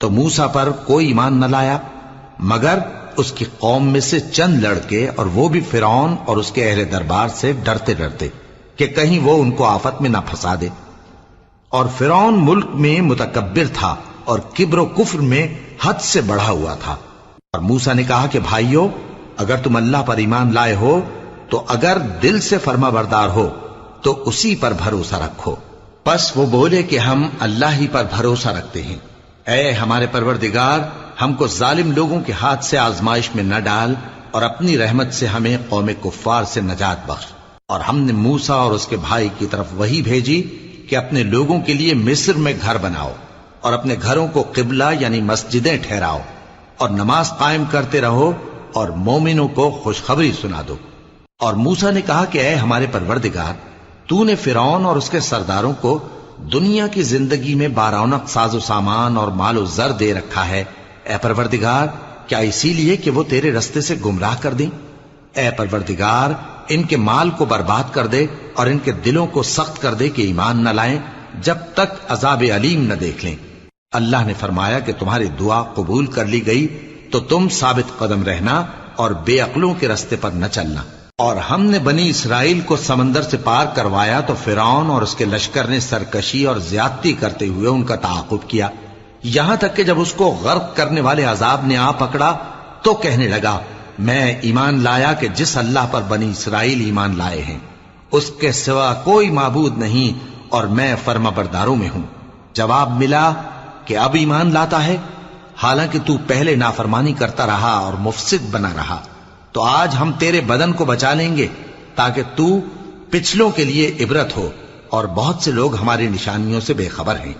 تو موسیٰ پر کوئی ایمان نہ لایا مگر اس کی قوم میں سے چند لڑکے، اور وہ بھی فرعون اور اس کے اہل دربار سے ڈرتے ڈرتے کہ کہیں وہ ان کو آفت میں نہ پھنسا دے۔ اور فرعون ملک میں متکبر تھا اور کبر و کفر میں حد سے بڑھا ہوا تھا۔ اور موسیٰ نے کہا کہ بھائیو، اگر تم اللہ پر ایمان لائے ہو تو اگر دل سے فرما بردار ہو تو اسی پر بھروسہ رکھو۔ پس وہ بولے کہ ہم اللہ ہی پر بھروسہ رکھتے ہیں۔ اے ہمارے پروردگار، ہم کو ظالم لوگوں کے ہاتھ سے آزمائش میں نہ ڈال، اور اپنی رحمت سے ہمیں قوم کفار سے نجات بخش۔ اور ہم نے موسیٰ اور اس کے بھائی کی طرف وحی بھیجی کہ اپنے لوگوں کے لیے مصر میں گھر بناؤ، اور اپنے گھروں کو قبلہ یعنی مسجدیں ٹھہراؤ، اور نماز قائم کرتے رہو، اور مومنوں کو خوشخبری سنا دو۔ اور موسیٰ نے کہا کہ اے ہمارے پروردگار، تو نے فرعون اور اس کے سرداروں کو دنیا کی زندگی میں بارونق ساز و سامان اور مال و زر دے رکھا ہے۔ اے پروردگار، کیا اسی لیے کہ وہ تیرے رستے سے گمراہ کر دیں؟ اے پروردگار، ان کے مال کو برباد کر دے اور ان کے دلوں کو سخت کر دے کہ ایمان نہ لائیں جب تک عذاب علیم نہ دیکھ لیں۔ اللہ نے فرمایا کہ تمہاری دعا قبول کر لی گئی تو تم ثابت قدم رہنا اور بے عقلوں کے رستے پر نہ چلنا۔ اور ہم نے بنی اسرائیل کو سمندر سے پار کروایا تو فرعون اور اس کے لشکر نے سرکشی اور زیادتی کرتے ہوئے ان کا تعاقب کیا، یہاں تک کہ جب اس کو غرق کرنے والے عذاب نے آ پکڑا تو کہنے لگا، میں ایمان لایا کہ جس اللہ پر بنی اسرائیل ایمان لائے ہیں اس کے سوا کوئی معبود نہیں، اور میں فرما برداروں میں ہوں۔ جواب ملا کہ اب ایمان لاتا ہے، حالانکہ تو پہلے نافرمانی کرتا رہا اور مفسد بنا رہا۔ تو آج ہم تیرے بدن کو بچا لیں گے تاکہ تو پچھلوں کے لیے عبرت ہو، اور بہت سے لوگ ہماری نشانیوں سے بے خبر ہیں۔